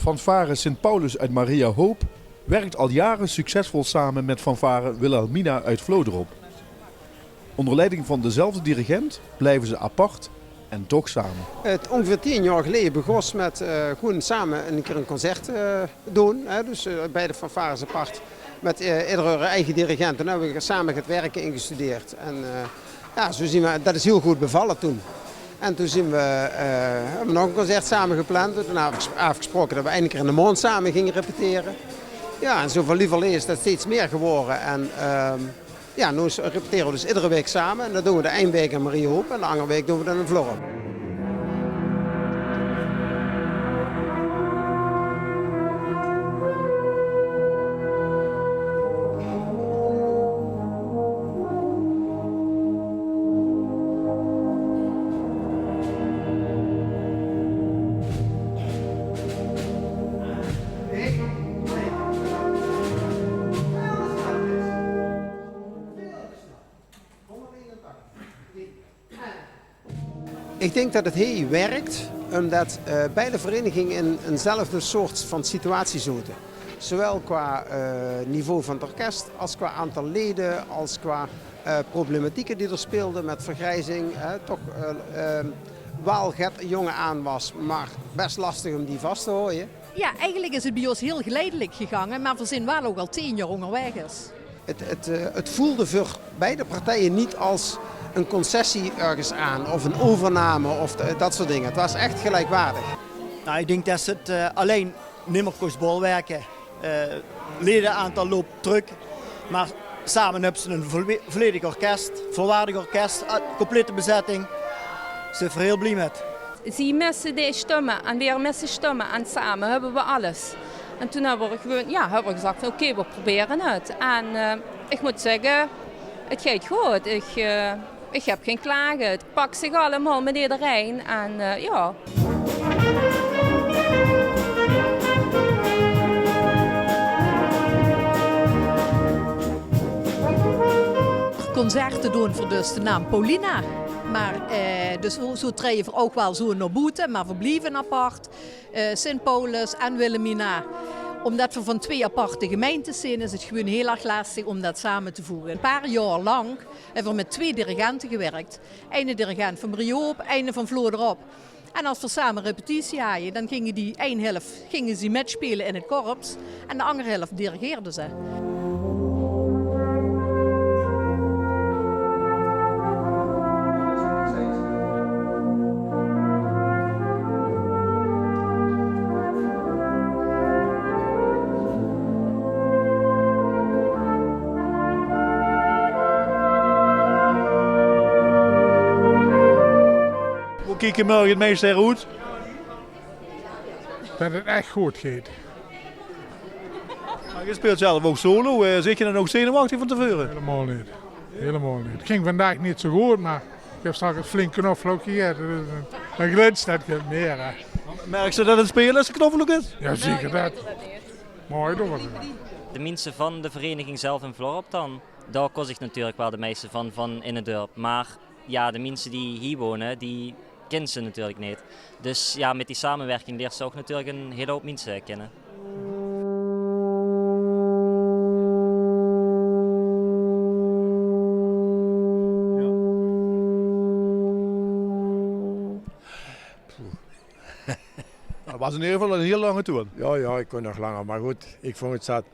Fanfare Sint Paulus uit Maria Hoop werkt al jaren succesvol samen met Fanfare Wilhelmina uit Vloderop. Onder leiding van dezelfde dirigent blijven ze apart en toch samen. Het ongeveer 10 jaar geleden begon met gewoon samen een keer een concert doen. Dus beide fanfares apart met iedere eigen dirigent. En hebben we samen het werken ingestudeerd. En ja, zo zien we, dat is heel goed bevallen toen. En toen hebben we nog een concert samen gepland. Toen hebben we afgesproken dat we één keer in de maand samen gingen repeteren. Ja, en zo van lieverlee is dat steeds meer geworden. En ja, nu repeteren we dus iedere week samen. En dat doen we de ene week in Maria Hoop en de andere week doen we dan in Vlorp. Ik denk dat het heel werkt, omdat beide verenigingen in eenzelfde soort van situatie zitten. Zowel qua niveau van het orkest, als qua aantal leden, als qua problematieken die er speelden met vergrijzing. Toch wel jongen aan was, maar best lastig om die vast te houden. Ja, eigenlijk is het bij ons heel geleidelijk gegaan, maar we zijn wel ook al 10 jaar onderweg is. Het voelde voor beide partijen niet als een concessie ergens aan of een overname of dat soort dingen. Het was echt gelijkwaardig. Nou, ik denk dat ze het alleen nimmer kost bolwerken. Ledenaantal loopt terug, maar samen hebben ze een volledig orkest, volwaardig orkest, complete bezetting. Ze zijn er heel blij met. Ze missen die stemmen en weer missen stemmen en samen hebben we alles. En toen hebben we gezegd, oké, we proberen het. En ik moet zeggen, het gaat goed. Ik heb geen klagen. Het pakt zich allemaal met iedereen. En ja. Concerten doen voor dus de naam Paulina. Maar dus zo treden we ook wel zo naar buiten, maar we blijven apart. Sint Paulus en Wilhelmina. Omdat we van 2 aparte gemeentes zijn, is het gewoon heel erg lastig om dat samen te voegen. Een paar jaar lang hebben we met 2 dirigenten gewerkt. Eén dirigent van Maria Hoop, één van Vloderop. En als we samen repetitie hadden, dan gingen die één helft matchspelen in het korps en de andere helft dirigeerden ze. Hoe kijk je morgen het meest uit? Dat het echt goed gaat. Maar je speelt zelf ook solo. Zit je dan ook zenuwachtig van tevoren? Helemaal niet. Helemaal niet. Het ging vandaag niet zo goed, maar ik heb straks een flink knoflook gegeten. Dus dan glinst het meer. Hè. Merk je dat het spelen als een knoflook is? Ja, zeker dat. Mooi door. De mensen van de vereniging zelf in Vlorp dan, daar kost ik natuurlijk wel de meeste van in het dorp. Maar ja, de mensen die hier wonen, die kennen ze natuurlijk niet. Dus ja, met die samenwerking leert ze ook natuurlijk een hele hoop mensen kennen. Dat was in ieder geval een heel lange tour. Ja, ik kon nog langer, maar goed, ik vond het zat.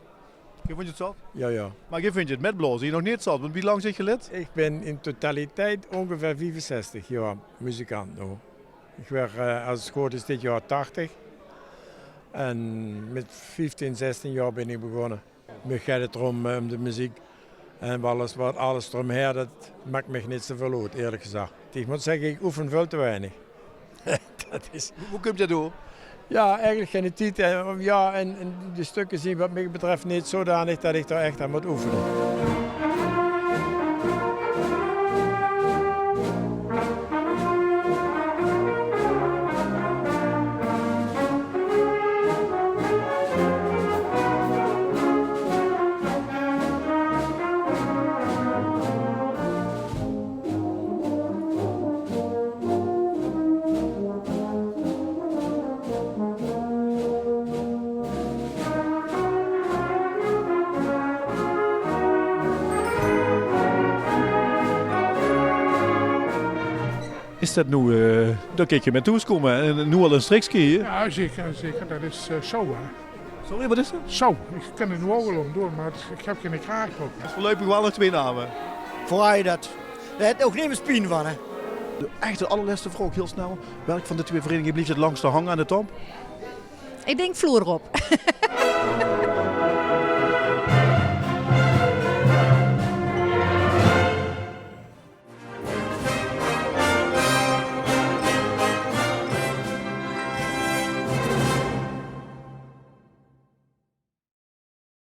Vond je het zat? Ja. Maar je vindt het met blozen hier nog niet zat, want wie lang zit je lid? Ik ben in totaliteit ongeveer 65 jaar muzikant nu. Ik werd als het goed is dit jaar 80. En met 15, 16 jaar ben ik begonnen. Me gaat het erom om de muziek en alles eromheen, dat maakt me niet zoveel uit, eerlijk gezegd. Ik moet zeggen, ik oefen veel te weinig. Dat is... Hoe komt dat door? Ja, eigenlijk geen tijd. Ja, en de stukken zien wat mij betreft niet zodanig dat ik er echt aan moet oefenen. Is dat nu, daar kijk je met toeskomen en nu al een strikskiën? Ja, zeker. Dat is zo. Hè. Sorry, wat is dat? Zo, ik kan er nu ook wel om door, maar ik heb geen kraag op. Dat is voorlopig wel nog 2 namen. Vooral je dat. Daar heb je ook niet meer spien van, hè. Echt de allerlaatste vraag, heel snel. Welk van de 2 verenigingen blijft het langste hangen aan de top? Ik denk Vloerop.